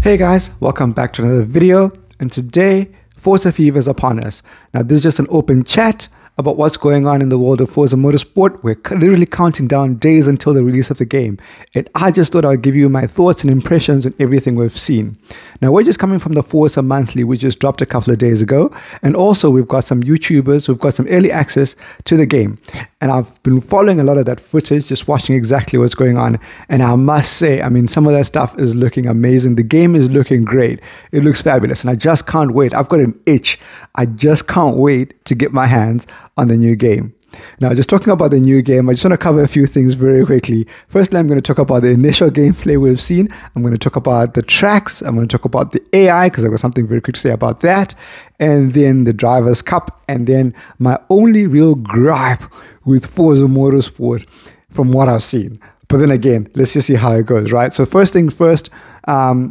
Hey guys, welcome back to another video, and today Forza Fever is upon us. Now this is just an open chat about what's going on in the world of Forza Motorsport. We're literally counting down days until the release of the game, and I just thought I'd give you my thoughts and impressions on everything we've seen. Now we're just coming from the Forza Monthly, which just dropped a couple of days ago, and also we've got some YouTubers who've got some early access to the game, and I've been following a lot of that footage, just watching exactly what's going on, and I must say, I mean, some of that stuff is looking amazing. The game is looking great. It looks fabulous, and I just can't wait. I've got an itch. I just can't wait to get my hands on the new game. Now, just talking about the new game, I just want to cover a few things very quickly. Firstly, I'm going to talk about the initial gameplay we've seen. I'm going to talk about the tracks. I'm going to talk about the AI, because I've got something very quick to say about that. And then the Drivers' Cup. And then my only real gripe with Forza Motorsport from what I've seen. But then again, let's just see how it goes, right? So first thing first,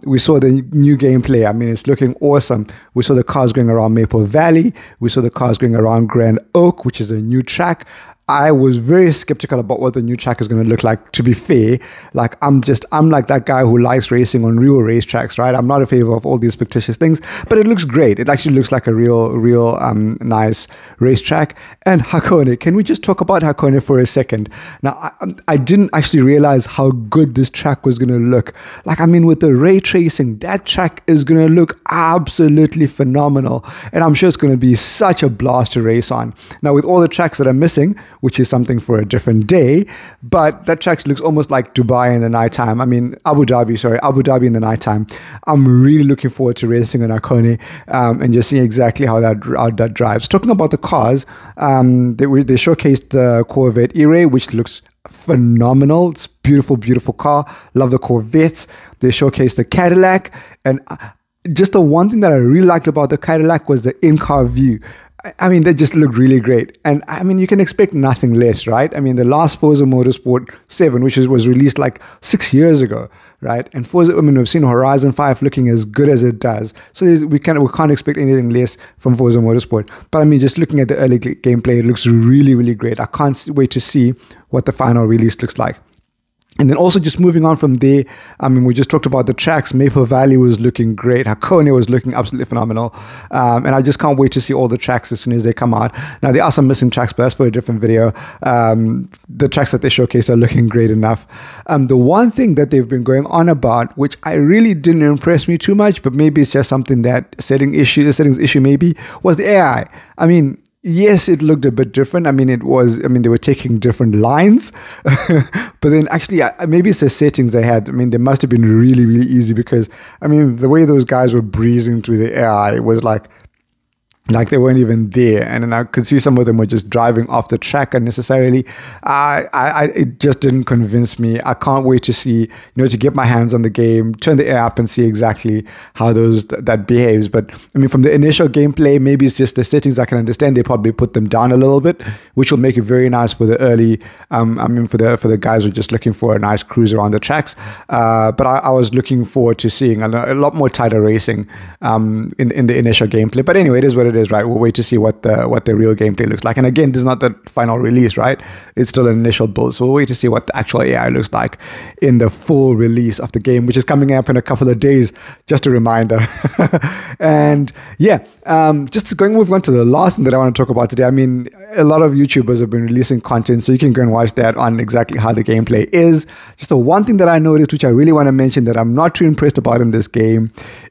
we saw the new gameplay. I mean, it's looking awesome. We saw the cars going around Maple Valley. We saw the cars going around Grand Oak, which is a new track. I was very skeptical about what the new track is going to look like, to be fair. Like, I'm like that guy who likes racing on real racetracks, right? I'm not in favor of all these fictitious things, but it looks great. It actually looks like a real nice racetrack. And Hakone, can we just talk about Hakone for a second? Now, I didn't actually realize how good this track was going to look. Like, I mean, with the ray tracing, that track is going to look absolutely phenomenal. And I'm sure it's going to be such a blast to race on. Now, with all the tracks that are missing, which is something for a different day, but that track looks almost like Dubai in the nighttime. I mean, Abu Dhabi in the nighttime. I'm really looking forward to racing on Hakone and just seeing exactly how that drives. Talking about the cars, they showcased the Corvette E-Ray, which looks phenomenal. It's beautiful car. Love the Corvettes. They showcased the Cadillac, and just the one thing that I really liked about the Cadillac was the in-car view. I mean, they just looked really great. And I mean, you can expect nothing less, right? I mean, the last Forza Motorsport 7, which was released like 6 years ago, right? And Forza, I mean, we've seen Horizon 5 looking as good as it does. So we can't expect anything less from Forza Motorsport. But I mean, just looking at the early gameplay, it looks really great. I can't wait to see what the final release looks like. And then also just moving on from there, I mean, we just talked about the tracks. Maple Valley was looking great. Hakone was looking absolutely phenomenal. And I just can't wait to see all the tracks as soon as they come out. Now, there are some missing tracks, but that's for a different video. The tracks that they showcase are looking great enough. The one thing that they've been going on about, which I really didn't impress me too much, but maybe it's just something that settings issue maybe, was the AI. I mean, yes, it looked a bit different. I mean, they were taking different lines, but then actually, maybe it's the settings they had. I mean, they must have been really easy, because, I mean, the way those guys were breezing through the AI was like they weren't even there. And then I could see some of them were just driving off the track unnecessarily. It just didn't convince me. I can't wait to see, to get my hands on the game, turn the air up and see exactly how that behaves. But I mean, from the initial gameplay, maybe it's just the settings I can understand. They probably put them down a little bit, which will make it very nice for the early, I mean, for the guys who are just looking for a nice cruise around the tracks. But I was looking forward to seeing a lot more tighter racing in the initial gameplay. But anyway, it is what it is. Right, we'll wait to see what the real gameplay looks like. And again, this is not the final release, right? It's still an initial build, so we'll wait to see what the actual AI looks like in the full release of the game, which is coming up in a couple of days. Just a reminder. And yeah, just move on to the last thing that I want to talk about today. I mean, a lot of YouTubers have been releasing content, so you can go and watch that on exactly how the gameplay is. Just the one thing that I noticed, which I really want to mention, that I'm not too impressed about in this game,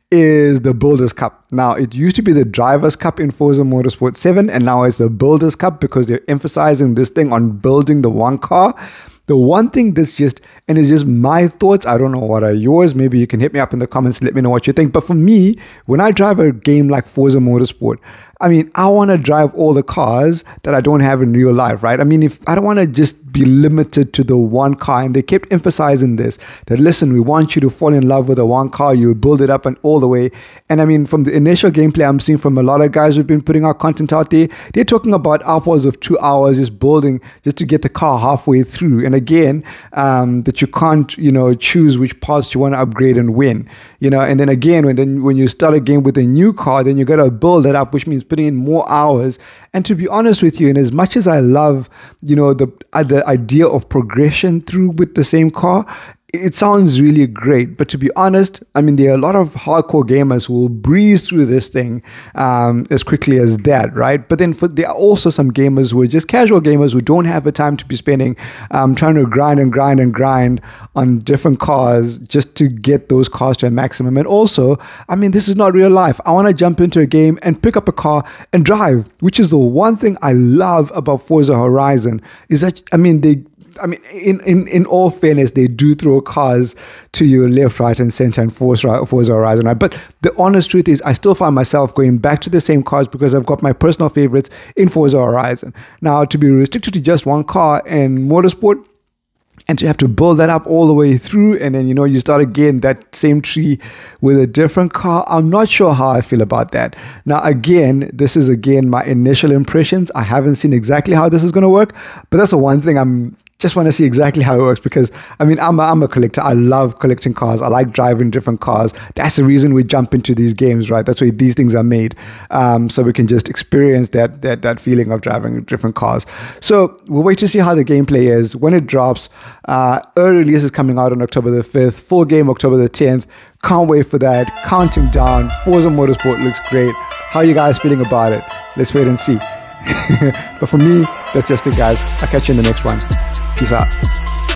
is the Builders' Cup. Now, it used to be the Drivers' Cup in Forza Motorsport 7, and now it's the Builders' Cup, because they're emphasizing this thing on building the one car. The one thing that's just, and it's just my thoughts, I don't know what are yours, maybe you can hit me up in the comments and let me know what you think. But for me, when I drive a game like Forza Motorsport, I mean, I want to drive all the cars that I don't have in real life, right? I mean, if I don't want to just be limited to the one car, and they kept emphasizing this, that listen, we want you to fall in love with the one car, you build it up and all the way. And I mean, from the initial gameplay I'm seeing from a lot of guys who've been putting out content out there, they're talking about upwards of 2 hours just building, just to get the car halfway through. And again, that you can't, choose which parts you want to upgrade and when, and then again, when you start a game with a new car, then you got to build it up, which means putting in more hours. And to be honest with you, and as much as I love, the idea of progression through with the same car, it sounds really great, but to be honest, I mean, there are a lot of hardcore gamers who will breeze through this thing as quickly as that, right? But then there are also some gamers who are just casual gamers who don't have the time to be spending trying to grind on different cars just to get those cars to a maximum. And also, I mean, this is not real life. I want to jump into a game and pick up a car and drive, which is the one thing I love about Forza Horizon, is that, I mean, in all fairness, they do throw cars to you left, right, and center in Forza Horizon, right? But the honest truth is, I still find myself going back to the same cars because I've got my personal favorites in Forza Horizon. Now, to be restricted to just one car in Motorsport, and to have to build that up all the way through, and then, you know, you start again that same tree with a different car, I'm not sure how I feel about that. Now, again, this is my initial impressions. I haven't seen exactly how this is going to work, but that's the one thing just want to see exactly how it works, because I mean, I'm a collector. I love collecting cars. I like driving different cars. That's the reason we jump into these games, right? That's why these things are made, so we can just experience that feeling of driving different cars. So we'll wait to see how the gameplay is when it drops. Early release is coming out on October the 5th. Full game October the 10th. Can't wait for that. Counting down. Forza Motorsport looks great. How are you guys feeling about it? Let's wait and see. But for me, that's just it, guys. I'll catch you in the next one. Peace out.